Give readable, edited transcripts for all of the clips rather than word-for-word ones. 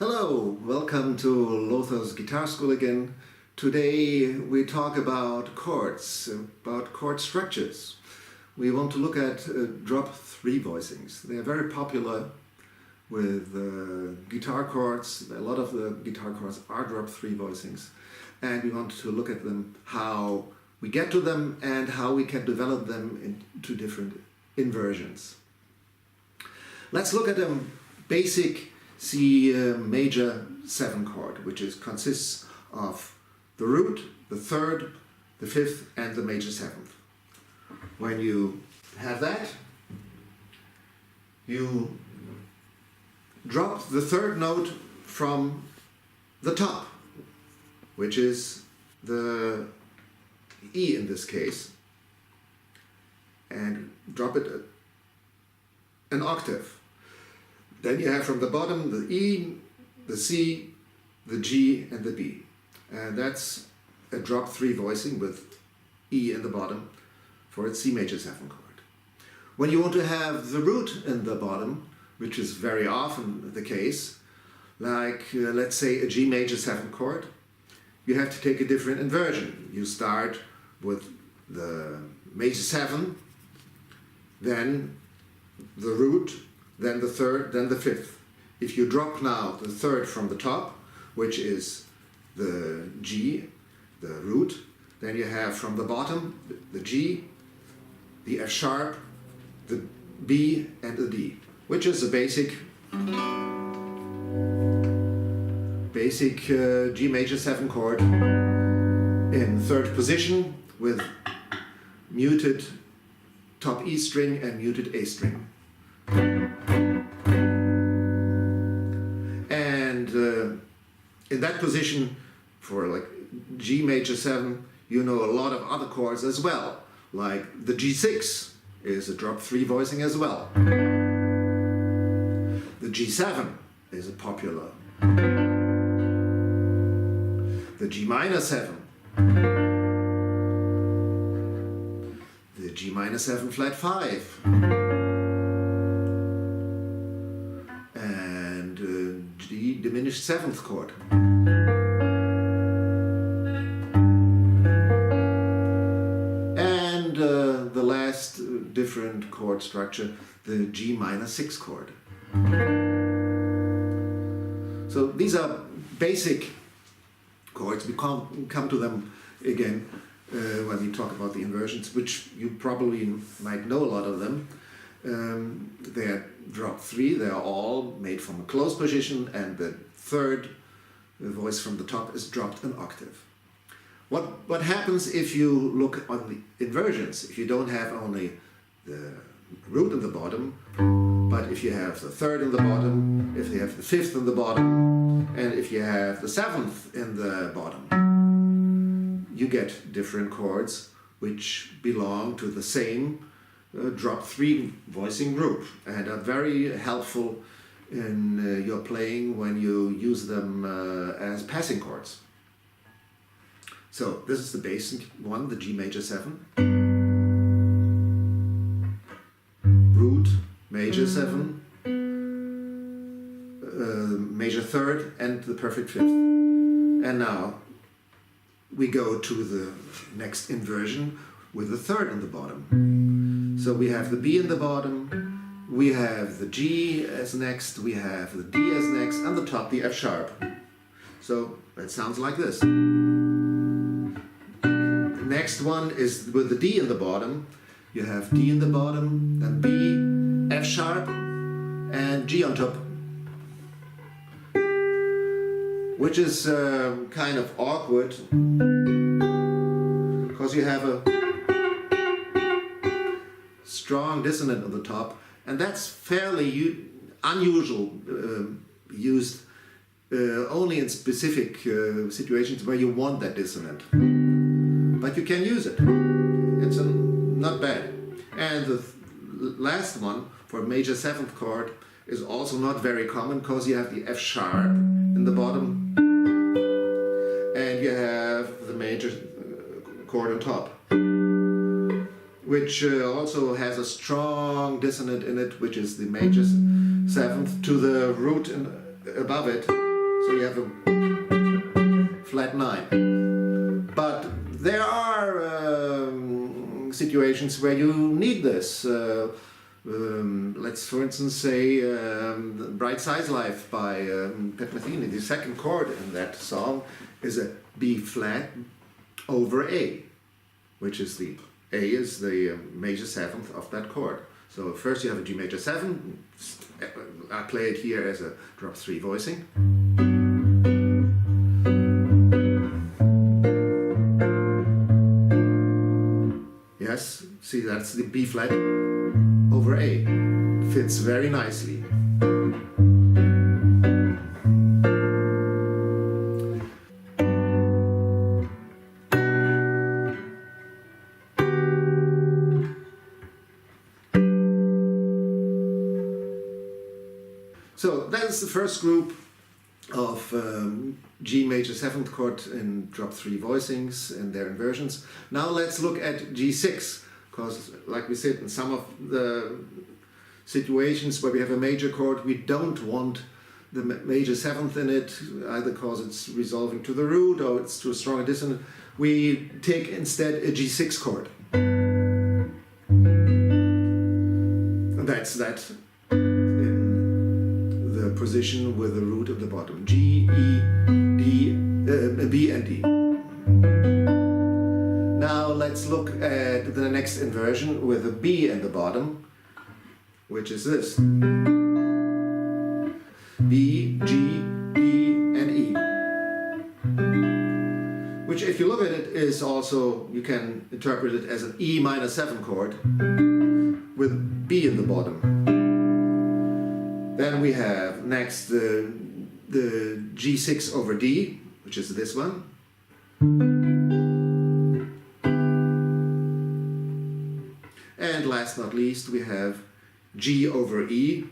Hello, welcome to Lothar's Guitar School again. Today we talk about chords, about chord structures. We want to look at drop 3 voicings. They are very popular with guitar chords. A lot of the guitar chords are drop 3 voicings. And we want to look at them, how we get to them and how we can develop them into different inversions. Let's look at a basic C major 7 chord, which consists of the root, the 3rd, the 5th and the major 7th. When you have that, you drop the 3rd note from the top, which is the E in this case, and drop it an octave. Then you have from the bottom the E, the C, the G and the B. And that's a drop 3 voicing with E in the bottom for its C major 7 chord. When you want to have the root in the bottom, which is very often the case, like let's say a G major 7 chord, you have to take a different inversion. You start with the major 7, then the root, then the 3rd, then the 5th. If you drop now the 3rd from the top, which is the G, the root, then you have from the bottom the G, the F sharp, the B and the D, which is a basic G major 7 chord in 3rd position with muted top E string and muted A string. And in that position, for like G major 7, you know a lot of other chords as well, like the G6 is a drop 3 voicing as well. The G7 is a popular. The G minor 7. The G minor 7 flat 5. G diminished 7th chord. And the last different chord structure, the G minor 6 chord. So these are basic chords. We come to them again when we talk about the inversions, which you probably might know a lot of them. They're drop 3, they're all made from a closed position, and the 3rd voice from the top is dropped an octave. What happens if you look on the inversions? If you don't have only the root in the bottom, but if you have the 3rd in the bottom, if you have the 5th in the bottom, and if you have the 7th in the bottom, you get different chords which belong to the same drop 3 voicing group and are very helpful in your playing when you use them as passing chords. So this is the basic one, the G major 7, root major 7, major 3rd and the perfect 5th. And now we go to the next inversion with the 3rd on the bottom. So we have the B in the bottom, we have the G as next, we have the D as next, and the top the F sharp. So that sounds like this. The next one is with the D in the bottom. You have D in the bottom, then B, F sharp, and G on top. Which is kind of awkward, because you have a strong dissonant on the top, and that's fairly unusual, used only in specific situations where you want that dissonant. But you can use it. It's not bad. And the last one, for major 7th chord, is also not very common, because you have the F sharp in the bottom, and you have the major chord on top, which also has a strong dissonant in it, which is the major 7th to the root above it, So you have a flat 9. But there are situations where you need this. Let's for instance say Bright Size Life by Pat Metheny. The second chord in that song is a B flat over A, which is the A is the major 7th of that chord. So first you have a G major 7, I play it here as a drop 3 voicing. Yes, see that's the B flat over A. Fits very nicely. So that's the first group of G major 7th chord in drop 3 voicings and their inversions. Now let's look at G6, because like we said, in some of the situations where we have a major chord, we don't want the major 7th in it, either because it's resolving to the root or it's too strong a dissonant. We take instead a G6 chord. And that's that. Position with the root at the bottom, G, E, D, B and D. Now let's look at the next inversion with a B in the bottom, which is this. B, G, D and E. Which if you look at it is also, you can interpret it as an E minor 7 chord with B in the bottom. Then we have next the G6 over D, which is this one. And last not least we have G over E,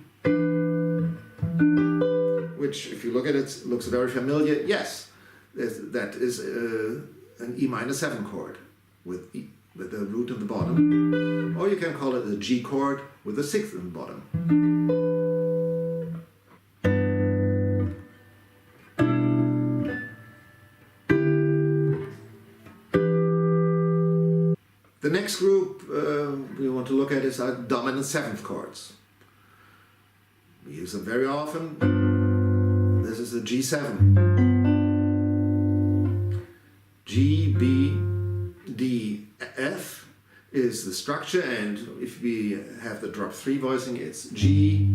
which if you look at it looks very familiar. Yes, that is an E minor 7 chord with the root in the bottom. Or you can call it a G chord with the 6th in the bottom. The next group we want to look at is our dominant 7th chords. We use them very often. This is the G7. G, B, D, F is the structure, and if we have the drop 3 voicing, it's G,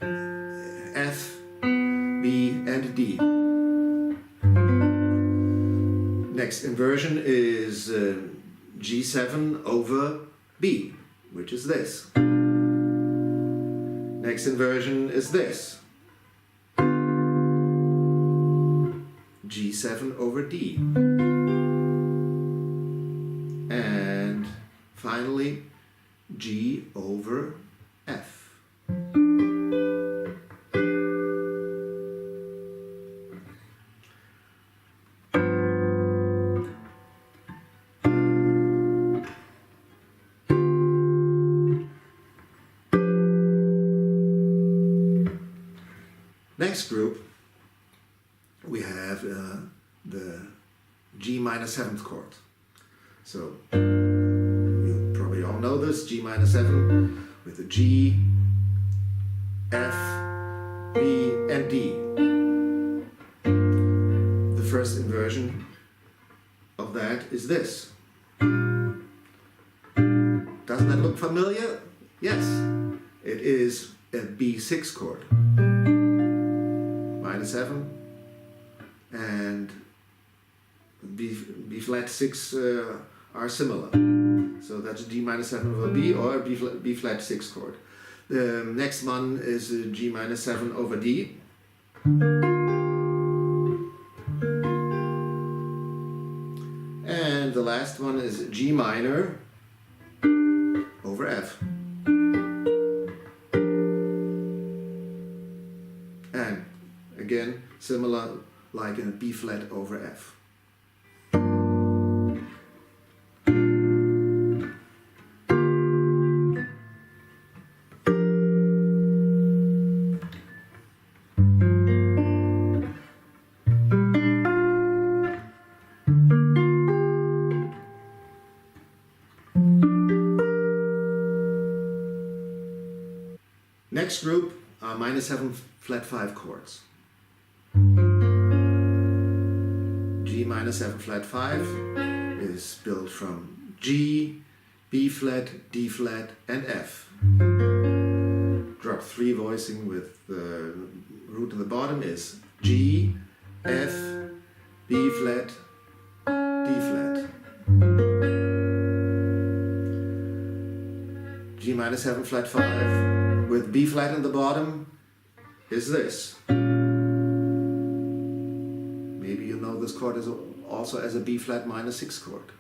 F, B and D. Next inversion is G7 over B, which is this. Next inversion is this. G7 over D. And finally G over F. Next group, we have the G minor 7th chord. So you probably all know this, G minor 7 with the G, F, B and D. The first inversion of that is this. Doesn't that look familiar? Yes, it is a B6 chord. Minor 7 and B flat 6 are similar. So that's G minor 7 over B or a B flat 6 chord. The next one is G minor 7 over D. And the last one is G minor over F. And again, similar like in a B flat over F. next group are minor 7 flat 5 chords. G minor 7 flat 5 is built from G, B flat, D flat and F. Drop 3 voicing with the root in the bottom is G, F, B flat, D flat. G minor 7 flat 5 with B flat in the bottom is this. Maybe you know this chord is also as a B flat minor 6 chord.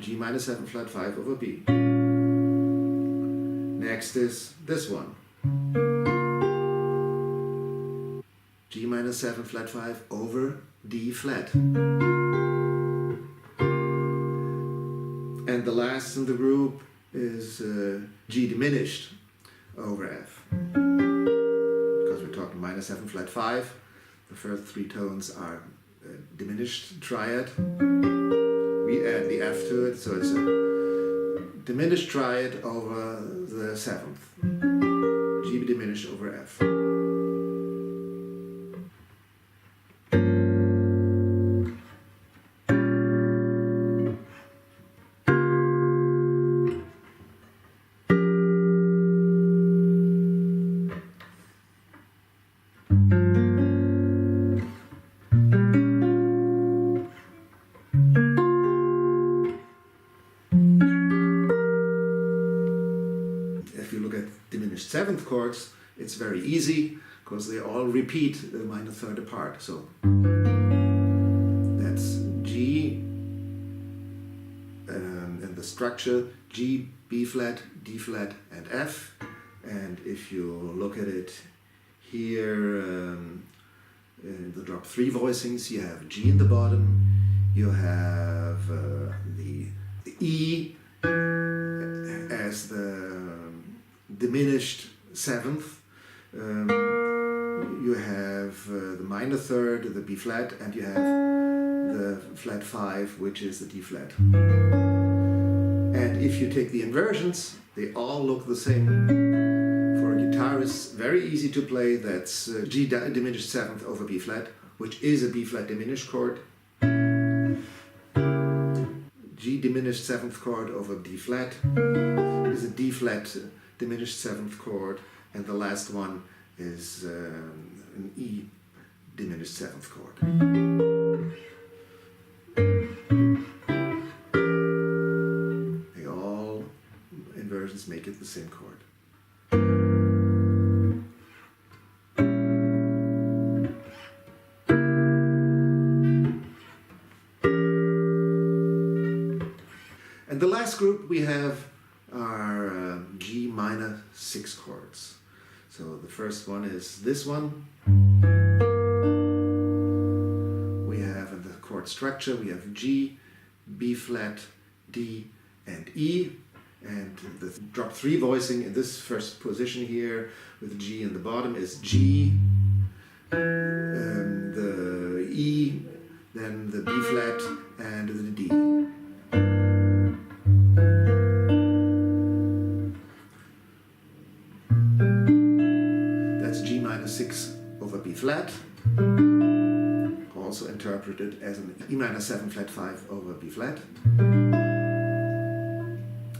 G minor 7 flat 5 over B. Next is this one. G minor 7 flat 5 over D flat. And the last in the group is G diminished over F. Because we're talking minor 7 flat 5, the first 3 tones are diminished triad. We add the F to it, so it's a diminished triad over the 7th. G diminished over F. If you look at diminished 7th chords, it's very easy because they all repeat a minor third apart. So that's G in the structure, G, B flat, D flat and F. And if you look at it here in the drop 3 voicings, you have G in the bottom, you have the E as the diminished 7th, you have the minor third, the B flat, and you have the flat 5, which is the D flat. And if you take the inversions, they all look the same. For a guitarist, very easy to play. That's G diminished 7th over B flat, which is a B flat diminished chord. G diminished 7th chord over D flat is a D flat diminished 7th chord, and the last one is an E diminished 7th chord. They all inversions make it the same chord. And the last group we have are G minor 6 chords. So the first one is this one. We have in the chord structure, we have G, B flat, D and E. And the drop 3 voicing in this first position here with G in the bottom is G, the E, then the B flat and the D. That's G minor 6 over B flat, also interpreted as an E minor 7 flat 5 over B flat.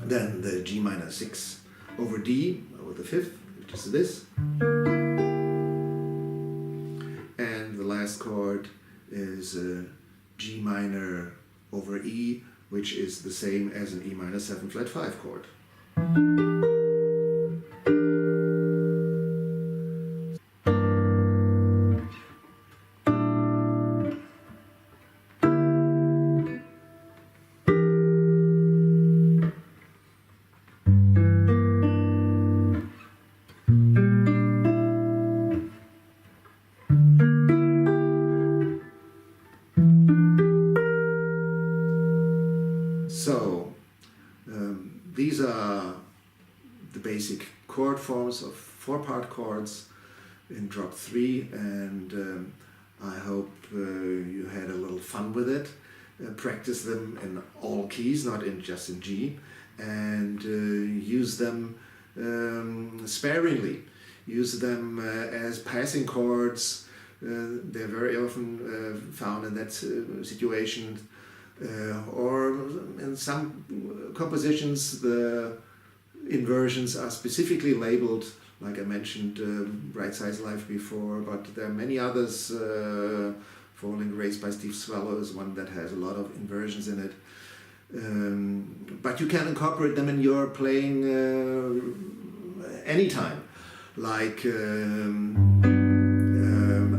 Then the G minor 6 over D over the 5th, which is this. And the last chord is G minor over E, which is the same as an E minor 7 flat 5 chord. So these are the basic chord forms of 4-part chords in drop 3, and I hope you had a little fun with it. Practice them in all keys, not just in G, and use them sparingly. Use them as passing chords. They're very often found in that situation. Or in some compositions the inversions are specifically labeled, like I mentioned Right Size Life before, but there are many others. Falling Grace by Steve Swallow is one that has a lot of inversions in it. But you can incorporate them in your playing anytime. Like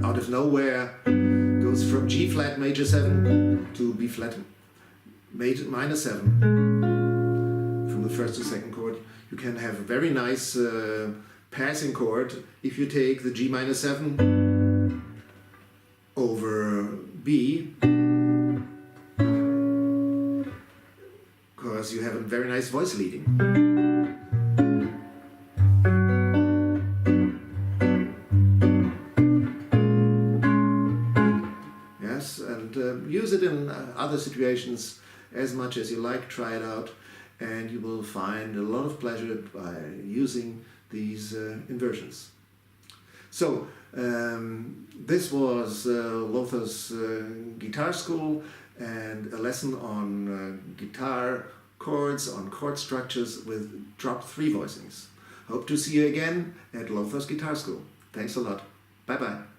Out of Nowhere goes from G flat major 7 to B flat minor 7 from the first to second chord. You can have a very nice passing chord if you take the G minor 7 over B, because you have a very nice voice leading. Yes, and use it in other situations as much as you like. Try it out, and you will find a lot of pleasure by using these inversions. So this was Lothar's Guitar School and a lesson on guitar chords, on chord structures with drop 3 voicings. Hope to see you again at Lothar's Guitar School. Thanks a lot. Bye bye.